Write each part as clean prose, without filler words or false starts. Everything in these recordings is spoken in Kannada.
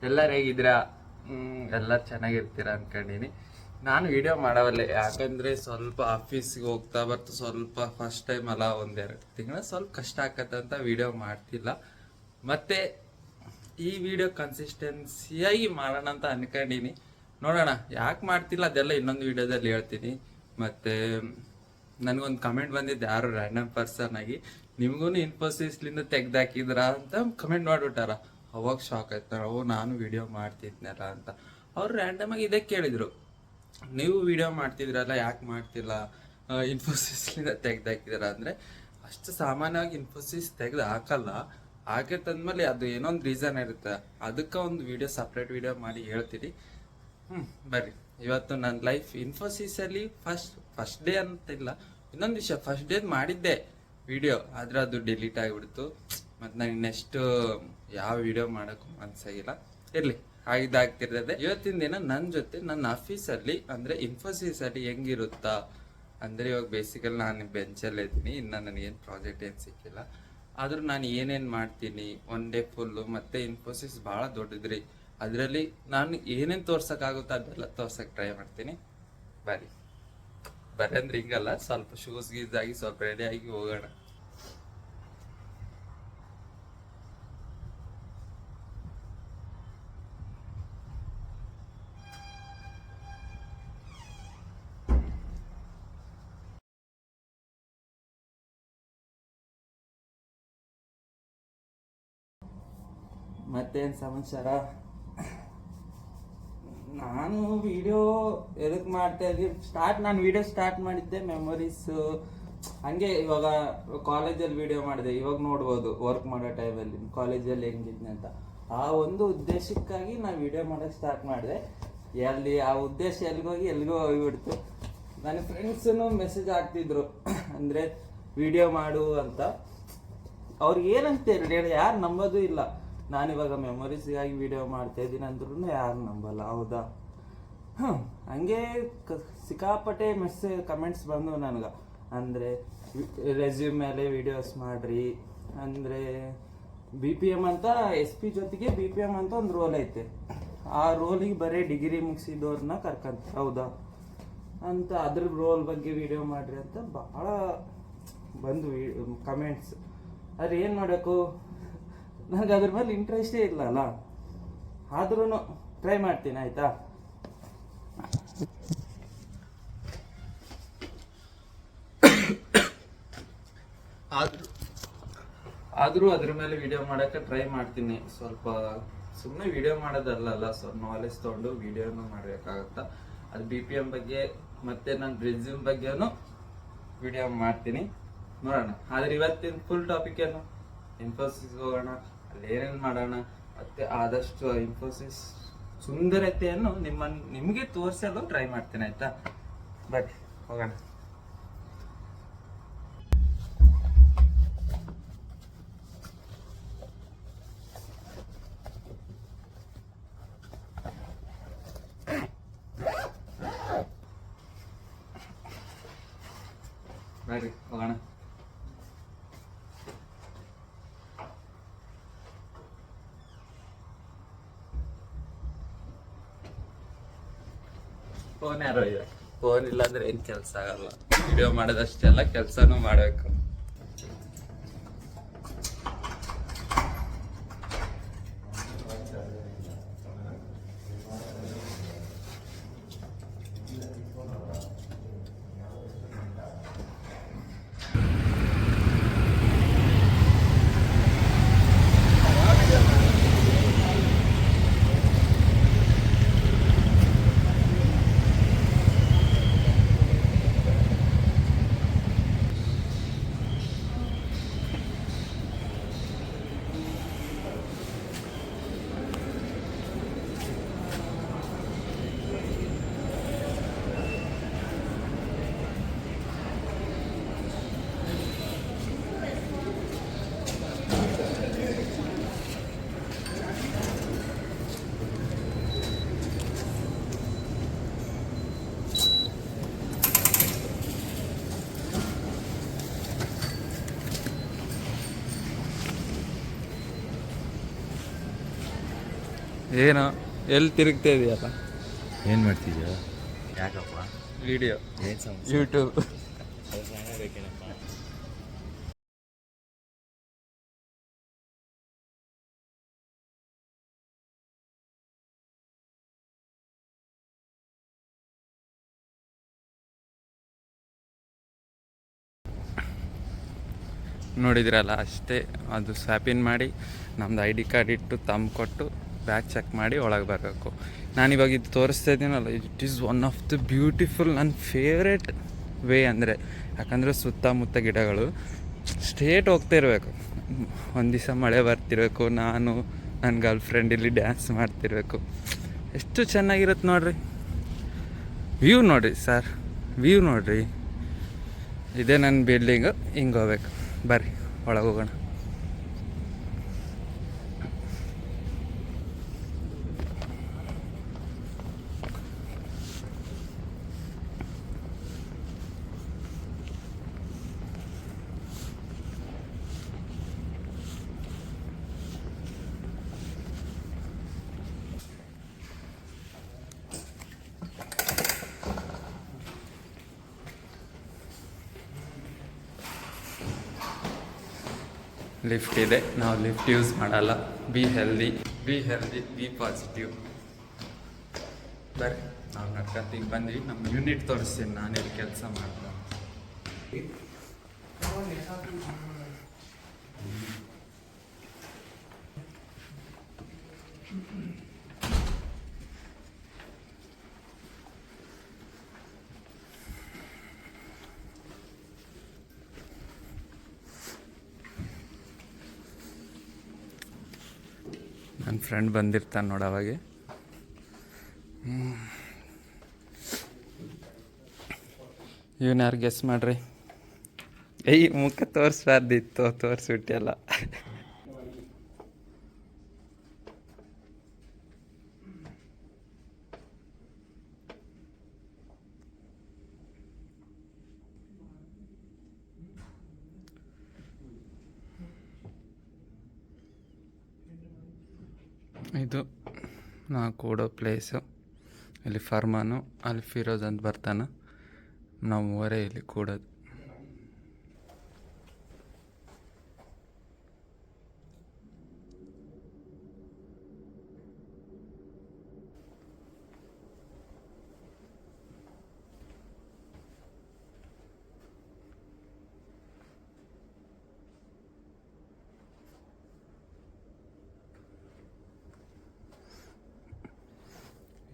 ಎಲ್ಲರೂ ಹೇಗಿದ್ದೀರಾ? ಎಲ್ಲರೂ ಚೆನ್ನಾಗಿರ್ತೀರಾ ಅನ್ಕೊಂಡಿನಿ. ನಾನು ವಿಡಿಯೋ ಮಾಡವಲ್ಲೆ, ಯಾಕಂದರೆ ಸ್ವಲ್ಪ ಆಫೀಸ್ಗೆ ಹೋಗ್ತಾ ಬರ್ತಾ ಸ್ವಲ್ಪ ಫಸ್ಟ್ ಟೈಮ್ ಅಲ್ಲ, ಒಂದೆರಡು ತಿಂಗಳ ಸ್ವಲ್ಪ ಕಷ್ಟ ಆಕತ್ತಂತ ವಿಡಿಯೋ ಮಾಡ್ತಿಲ್ಲ. ಮತ್ತು ಈ ವಿಡಿಯೋ ಕನ್ಸಿಸ್ಟೆನ್ಸಿಯಾಗಿ ಮಾಡೋಣ ಅಂತ ಅನ್ಕೊಂಡಿನಿ. ನೋಡೋಣ ಯಾಕೆ ಮಾಡ್ತಿಲ್ಲ ಅದೆಲ್ಲ ಇನ್ನೊಂದು ವಿಡಿಯೋದಲ್ಲಿ ಹೇಳ್ತೀನಿ. ಮತ್ತು ನನಗೊಂದು ಕಮೆಂಟ್ ಬಂದಿದ್ದು, ಯಾರು ರ್ಯಾಂಡಮ್ ಪರ್ಸನ್ ಆಗಿ ನಿಮಗೂ ಇನ್ಫೋಸಿಸ್ಲಿಂದ ತೆಗ್ದಾಕಿದ್ರಾ ಅಂತ ಕಮೆಂಟ್ ಮಾಡಿಬಿಟ್ಟಾರ. ಅವಾಗ ಶಾಕ್ ಆಯ್ತು, ನಾನು ವಿಡಿಯೋ ಮಾಡ್ತಿದ್ನಲ್ಲ ಅಂತ. ಅವ್ರು ರ್ಯಾಂಡಮಾಗಿ ಇದೇ ಕೇಳಿದರು, ನೀವು ವಿಡಿಯೋ ಮಾಡ್ತಿದ್ರಲ್ಲ ಯಾಕೆ ಮಾಡ್ತಿಲ್ಲ, ಇನ್ಫೋಸಿಸ್ಲಿಂದ ತೆಗ್ದಾಕಿದಾರ ಅಂದರೆ ಅಷ್ಟು ಸಾಮಾನ್ಯವಾಗಿ ಇನ್ಫೋಸಿಸ್ ತೆಗ್ದು ಹಾಕಲ್ಲ. ಹಾಗೆ ತಂದ್ಮೇಲೆ ಅದು ಏನೊಂದು ರೀಸನ್ ಇರುತ್ತೆ, ಅದಕ್ಕೆ ಒಂದು ವಿಡಿಯೋ ಸಪ್ರೇಟ್ ವಿಡಿಯೋ ಮಾಡಿ ಹೇಳ್ತೀನಿ. ಬರ್ರಿ, ಇವತ್ತು ನನ್ನ ಲೈಫ್ ಇನ್ಫೋಸಿಸಲ್ಲಿ ಫಸ್ಟ್ ಡೇ ಅಂತಿಲ್ಲ, ಇನ್ನೊಂದು ವಿಷಯ, ಫಸ್ಟ್ ಡೇ ಮಾಡಿದ್ದೆ ವಿಡಿಯೋ, ಆದರೆ ಅದು ಡಿಲೀಟ್ ಆಗಿಬಿಡ್ತು. ಮತ್ತು ನನಗೆ ನೆಕ್ಸ್ಟ್ ಯಾವ ವಿಡಿಯೋ ಮಾಡೋಕ್ಕೂ ಮನಸ್ಸಾಗಿಲ್ಲ. ಇರಲಿ, ಆಗಿದ್ದಾಗ್ತಿರ್ತದೆ. ಇವತ್ತಿನ ದಿನ ನನ್ನ ಜೊತೆ ನನ್ನ ಆಫೀಸಲ್ಲಿ ಅಂದರೆ ಇನ್ಫೋಸಿಸಲ್ಲಿ ಹೆಂಗಿರುತ್ತಾ ಅಂದರೆ, ಇವಾಗ ಬೇಸಿಕಲಿ ನಾನು ಬೆಂಚಲ್ಲಿ ಇದ್ದೀನಿ, ಇನ್ನು ನನಗೇನು ಪ್ರಾಜೆಕ್ಟ್ ಏನು ಸಿಕ್ಕಿಲ್ಲ. ಆದರೂ ನಾನು ಏನೇನು ಮಾಡ್ತೀನಿ ಒನ್ ಡೇ ಫುಲ್ಲು. ಮತ್ತು ಇನ್ಫೋಸಿಸ್ ಭಾಳ ದೊಡ್ಡದ್ರಿ, ಅದರಲ್ಲಿ ನಾನು ಏನೇನು ತೋರ್ಸೋಕ್ಕಾಗುತ್ತೋ ಅದೆಲ್ಲ ತೋರ್ಸೋಕ್ಕೆ ಟ್ರೈ ಮಾಡ್ತೀನಿ. ಬರ್ರಿ ಅಂದ್ರೆ ಹಿಂಗಲ್ಲ, ಸ್ವಲ್ಪ ಶೂಸ್ ಗೀಸ್ ಆಗಿ ಸ್ವಲ್ಪ ರೆಡಿಯಾಗಿ ಹೋಗೋಣ. ಮತ್ತೇನು ಸಮಾಚಾರ? ನಾನು ವಿಡಿಯೋ ಎದಕ್ಕೆ ಮಾಡ್ತಾ ಇದ್ದೀನಿ, ನಾನು ವಿಡಿಯೋ ಸ್ಟಾರ್ಟ್ ಮಾಡಿದ್ದೆ ಮೆಮೊರೀಸು. ಹಂಗೆ ಇವಾಗ ಕಾಲೇಜಲ್ಲಿ ವಿಡಿಯೋ ಮಾಡಿದೆ, ಇವಾಗ ನೋಡ್ಬೋದು ವರ್ಕ್ ಮಾಡೋ ಟೈಮಲ್ಲಿ ಕಾಲೇಜಲ್ಲಿ ಹೆಂಗಿದ್ನಿ ಅಂತ. ಆ ಒಂದು ಉದ್ದೇಶಕ್ಕಾಗಿ ನಾನು ವಿಡಿಯೋ ಮಾಡೋಕ್ಕೆ ಸ್ಟಾರ್ಟ್ ಮಾಡಿದೆ. ಎಲ್ಲಿ ಆ ಉದ್ದೇಶ ಎಲ್ಲಿಗೋ ಹೋಗಿಬಿಡ್ತು. ನನ್ನ ಫ್ರೆಂಡ್ಸೂ ಮೆಸೇಜ್ ಆಗ್ತಿದ್ರು, ಅಂದರೆ ವಿಡಿಯೋ ಮಾಡು ಅಂತ. ಅವ್ರಿಗೆ ಏನಂತ ಹೇಳಿ ಯಾರು ನಂಬೋದು ಇಲ್ಲ. ನಾನಿವಾಗ ಮೆಮೊರೀಸ್ಗಾಗಿ ವಿಡಿಯೋ ಮಾಡ್ತಾ ಇದ್ದೀನಿ ಅಂದ್ರೂ ಯಾರು ನಂಬಲ್ಲ, ಹೌದಾ? ಹಂಗೆ ಸಿಕ್ಕಾಪಟ್ಟೆ ಕಮೆಂಟ್ಸ್ ಬಂದವು ನನಗೆ. ಅಂದರೆ ರೆಸ್ಯೂಮ್ ಮೇಲೆ ವಿಡಿಯೋಸ್ ಮಾಡಿರಿ, ಅಂದರೆ BPM ಅಂತ SP ಜೊತೆಗೆ BPM ಅಂತ ಒಂದು ರೋಲ್ ಐತೆ. ಆ ರೋಲಿಗೆ ಬರೀ ಡಿಗ್ರಿ ಮುಗಿಸಿದವ್ರನ್ನ ಕರ್ಕಂತ, ಹೌದಾ ಅಂತ, ಅದ್ರ ರೋಲ್ ಬಗ್ಗೆ ವಿಡಿಯೋ ಮಾಡಿರಿ ಅಂತ ಭಾಳ ಬಂದು ಕಮೆಂಟ್ಸ್. ಆದರೆ ಏನು ಮಾಡಬೇಕು, ನನಗೆ ಅದ್ರ ಮೇಲೆ ಇಂಟ್ರೆಸ್ಟೇ ಇಲ್ಲಲ್ಲ. ಆದ್ರೂ ಟ್ರೈ ಮಾಡ್ತೀನಿ, ಆಯಿತಾ? ಆದರೂ ಅದ್ರ ಮೇಲೆ ವಿಡಿಯೋ ಮಾಡೋಕ್ಕೆ ಟ್ರೈ ಮಾಡ್ತೀನಿ. ಸ್ವಲ್ಪ ಸುಮ್ಮನೆ ವಿಡಿಯೋ ಮಾಡೋದಲ್ಲ, ಸ್ವಲ್ಪ ನಾಲೆಜ್ ತೊಗೊಂಡು ವಿಡಿಯೋನು ಮಾಡಬೇಕಾಗತ್ತಾ. ಅದು BPM ಬಗ್ಗೆ ಮತ್ತು ನನ್ನ ರೆಸ್ಯೂಮ್ ಬಗ್ಗೆನೂ ವಿಡಿಯೋ ಮಾಡ್ತೀನಿ, ನೋಡೋಣ. ಆದರೆ ಇವತ್ತಿನ ಫುಲ್ ಟಾಪಿಕ್ ಏನು, ಇನ್ಫೋಸಿಸ್ ಹೋಗೋಣ, ಅಲ್ಲಿ ಏನೇನು ಮಾಡೋಣ, ಮತ್ತು ಆದಷ್ಟು ಇನ್ಫೋಸಿಸ್ ಸುಂದರತೆಯನ್ನು ನಿಮಗೆ ತೋರಿಸಲು ಟ್ರೈ ಮಾಡ್ತೀನಿ, ಆಯಿತಾ? ಬನ್ನಿ ಹೋಗೋಣ. ಬರ್ರಿ ಹೋಗೋಣ. ಫೋನ್ ಯಾರೋ ಇದೆ, ಫೋನ್ ಇಲ್ಲ ಅಂದ್ರೆ ಏನು ಕೆಲಸ ಆಗಲ್ಲ. ವಿಡಿಯೋ ಮಾಡೋದಷ್ಟೆಲ್ಲ ಕೆಲಸನೂ ಮಾಡಬೇಕು. ಏನೋ ಎಲ್ಲಿ ತಿರುಗ್ತಾ ಇದೆಯಲ್ಲ? ಏನು ಮಾಡ್ತಿದ್ಯಾ? ಯಾಕಪ್ಪ? ವಿಡಿಯೋ, ಏನು ಸಮಸ್ಯೆ? ಯೂಟ್ಯೂಬ್. ಬೇಕೇನಪ್ಪ? ನೋಡಿದ್ರಲ್ಲ ಅಷ್ಟೇ. ಅದು ಸ್ವ್ಯಾಪಿನ್ ಮಾಡಿ ನಮ್ಮದು ID ಕಾರ್ಡ್ ಇಟ್ಟು ಕೊಟ್ಟು ಬ್ಯಾಗ್ ಚೆಕ್ ಮಾಡಿ ಒಳಗೆ ಬರಬೇಕು. ನಾನಿವಾಗ ಇದು ತೋರಿಸ್ತಾ ಇದ್ದೀನಲ್ಲ, it is one of the beautiful, ನನ್ನ ಫೇವ್ರೇಟ್ ವೇ. ಅಂದರೆ ಯಾಕಂದರೆ ಸುತ್ತಮುತ್ತ ಗಿಡಗಳು, ಸ್ಟ್ರೇಟ್ ಹೋಗ್ತಾ ಇರಬೇಕು. ಒಂದು ದಿವಸ ಮಳೆ ಬರ್ತಿರಬೇಕು, ನಾನು ನನ್ನ ಗರ್ಲ್ ಫ್ರೆಂಡ್ ಇಲ್ಲಿ ಡ್ಯಾನ್ಸ್ ಮಾಡ್ತಿರ್ಬೇಕು. ಎಷ್ಟು ಚೆನ್ನಾಗಿರುತ್ತೆ ನೋಡ್ರಿ. ವ್ಯೂ ನೋಡಿರಿ ಸರ್, ವ್ಯೂ ನೋಡಿರಿ. ಇದೇ ನನ್ನ ಬಿಲ್ಡಿಂಗು. ಹಿಂಗೆ ಹೋಗ್ಬೇಕು. ಬರ್ರಿ ಒಳಗೆ ಹೋಗೋಣ. ಲಿಫ್ಟ್ ಇದೆ, ನಾವು ಲಿಫ್ಟ್ ಯೂಸ್ ಮಾಡಲ್ಲ. Be healthy, B positive. ಬರ್ರಿ, ನಾವು ನಡ್ಕಂತೀವಿ ಬಂದ್ವಿ. ನಮ್ಮ ಯೂನಿಟ್ ತೋರಿಸ್ತೀನಿ, ನಾನಿಲ್ಲಿ ಕೆಲಸ ಮಾಡ್ತೀನಿ. ನನ್ನ ಫ್ರೆಂಡ್ ಬಂದಿರ್ತಾನೆ ನೋಡಿ ಅವಾಗೆ. ಇವನು ಯಾರು ಗೆಸ್ ಮಾಡ್ರಿ? ಮುಖ ತೋರಿಸ್ಬಾರ್ದಿತ್ತು, ತೋರಿಸ್ಬಿಟ್ಟಲ್ಲ. ಇದು ನಾ ಕೂಡೋ ಪ್ಲೇಸು. ಇಲ್ಲಿ ಫರ್ಮಾನು, ಅಲ್ಲಿ ಫಿರೋಜ್ ಅಂತ ಬರ್ತಾನೆ. ನಾವು ಮೂವರೇ ಇಲ್ಲಿ ಕೂಡೋದು.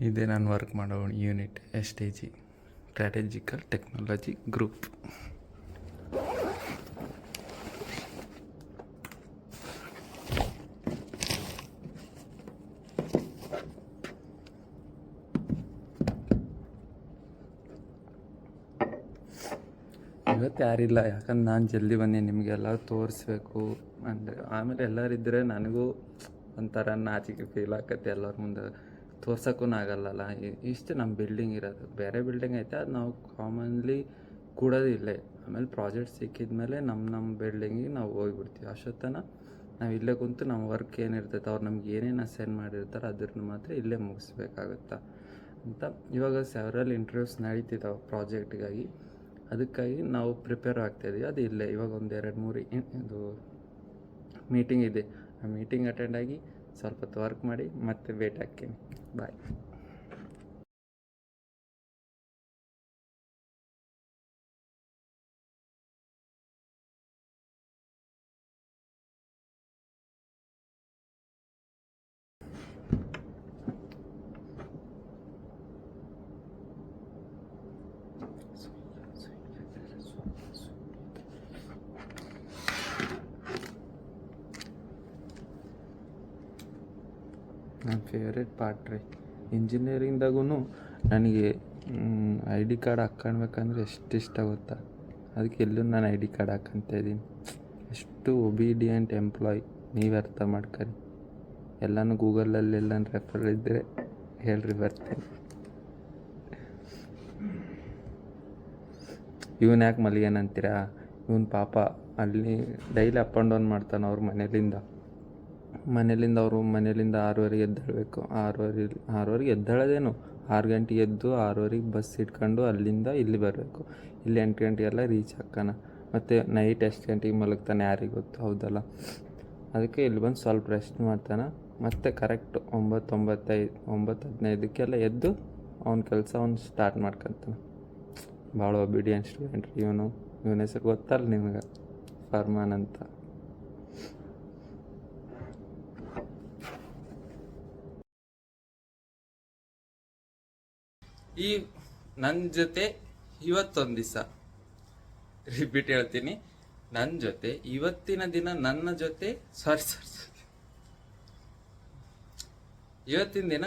ಇದೇ ನಾನು ವರ್ಕ್ ಮಾಡೋ unit, STG strategical technology group. ಇವತ್ತು ಯಾರಿಲ್ಲ, ಯಾಕಂದ್ರೆ ನಾನು ಜಲ್ದಿ ಬಂದೆ. ನಿಮಗೆಲ್ಲ ತೋರಿಸ್ಬೇಕು ಅಂದರೆ ಆಮೇಲೆ ಎಲ್ಲರಿದ್ದರೆ ನನಗೂ ಒಂಥರ ನಾಚಿಕೆ ಫೀಲ್ ಆಕತ್ತೆ. ಎಲ್ಲರ ಮುಂದೆ ತೋರ್ಸೋಕ್ಕೂ ಆಗಲ್ಲಲ್ಲ. ಇಷ್ಟು ನಮ್ಮ ಬಿಲ್ಡಿಂಗ್ ಇರೋದು. ಬೇರೆ ಬಿಲ್ಡಿಂಗ್ ಐತೆ, ಅದು ನಾವು ಕಾಮನ್ಲಿ ಕೂಡೋದು ಇಲ್ಲೇ. ಆಮೇಲೆ ಪ್ರಾಜೆಕ್ಟ್ ಸಿಕ್ಕಿದ ಮೇಲೆ ನಮ್ಮ ಬಿಲ್ಡಿಂಗಿಗೆ ನಾವು ಹೋಗಿಬಿಡ್ತೀವಿ. ಅಷ್ಟೊತ್ತನ ನಾವು ಇಲ್ಲೇ ಕುಂತು ನಮ್ಮ ವರ್ಕ್ ಏನಿರ್ತೈತೆ, ಅವ್ರು ನಮ್ಗೆ ಏನೇನು ಅಸೈನ್ ಮಾಡಿರ್ತಾರೆ ಅದನ್ನು ಮಾತ್ರ ಇಲ್ಲೇ ಮುಗಿಸ್ಬೇಕಾಗತ್ತಾ ಅಂತ. ಇವಾಗ ಸೆವರಲ್ ಇಂಟರ್ವ್ಯೂಸ್ ನಡೀತಿದ್ದಾವೆ ಪ್ರಾಜೆಕ್ಟ್ಗಾಗಿ. ಅದಕ್ಕಾಗಿ ನಾವು ಪ್ರಿಪೇರ್ ಆಗ್ತಾಯಿದ್ದೀವಿ. ಅದು ಇಲ್ಲೇ ಇವಾಗ ಒಂದು 2-3 ಇದು ಮೀಟಿಂಗ್ ಇದೆ. ಆ ಮೀಟಿಂಗ್ ಅಟೆಂಡ್ ಆಗಿ ಸ್ವಲ್ಪ ಹೊತ್ತು ವರ್ಕ್ ಮಾಡಿ ಮತ್ತೆ ವೇಟ್ ಹಾಕ್ತೀನಿ. ಬಾಯ್. ನನ್ನ ಫೇವ್ರೇಟ್ ಪಾರ್ಟ್ ರೀ ಇಂಜಿನಿಯರಿಂಗ್ದಾಗೂ. ನನಗೆ ID ಕಾರ್ಡ್ ಹಾಕ್ಕೊಳ್ಬೇಕಂದ್ರೆ ಎಷ್ಟು ಇಷ್ಟ ಗೊತ್ತಾ. ಅದಕ್ಕೆ ಎಲ್ಲೂ ನಾನು ID ಕಾರ್ಡ್ ಹಾಕ್ಕೊಂತ ಇದ್ದೀನಿ. ಎಷ್ಟು ಒಬೀಡಿಯಂಟ್ ಎಂಪ್ಲಾಯ್, ನೀವು ಅರ್ಥ ಮಾಡ್ಕೊರಿ. ಎಲ್ಲನೂ ಗೂಗಲಲ್ಲಿ ಎಲ್ಲನೂ ರೆಫರ್ ಇದ್ದರೆ ಹೇಳ್ರಿ, ಬರ್ತೀನಿ. ಇವನು ಯಾಕೆ ಮಲಿಗೇನಂತೀರಾ? ಇವನು ಪಾಪ ಅಲ್ಲಿ ಡೈಲಿ ಅಪ್ ಆ್ಯಂಡ್ ಡೌನ್ ಮಾಡ್ತಾನೆ ಅವ್ರ ಮನೇಲಿಂದ. ಮನೇಲಿಂದ 6:30 ಎದ್ದೇಳಬೇಕು. 6:30 ಎದ್ದೇಳೋದೇನು, 6 ಗಂಟೆಗೆ ಎದ್ದು 6:30 ಬಸ್ ಇಟ್ಕೊಂಡು ಅಲ್ಲಿಂದ ಇಲ್ಲಿ ಬರಬೇಕು. ಇಲ್ಲಿ 8 ಗಂಟೆಗೆಲ್ಲ ರೀಚ್ ಆಕ್ಕಾನ. ಮತ್ತು ನೈಟ್ ಎಷ್ಟು ಗಂಟೆಗೆ ಮಲಗ್ತಾನೆ ಯಾರಿಗೆ ಗೊತ್ತು, ಹೌದಲ್ಲ. ಅದಕ್ಕೆ ಇಲ್ಲಿ ಬಂದು ಸ್ವಲ್ಪ ರೆಸ್ಟ್ ಮಾಡ್ತಾನೆ. ಮತ್ತು ಕರೆಕ್ಟ್ 9:15 ಎದ್ದು ಅವ್ನ ಕೆಲಸ ಸ್ಟಾರ್ಟ್ ಮಾಡ್ಕೊತಾನೆ. ಭಾಳ ಒಬಿಡಿಯಂಟ್ ಸ್ಟೂಡೆಂಟ್ ಇವನ ಹೆಸರು ಗೊತ್ತಲ್ಲ ನಿಮ್ಗೆ, ಫರ್ಮಾನ್ ಅಂತ. ಈ ನನ್ನ ಜೊತೆ ಇವತ್ತೊಂದು ದಿವಸ ರಿಪೀಟ್ ಹೇಳ್ತೀನಿ, ನನ್ನ ಜೊತೆ ಇವತ್ತಿನ ದಿನ ನನ್ನ ಜೊತೆ ಇವತ್ತಿನ ದಿನ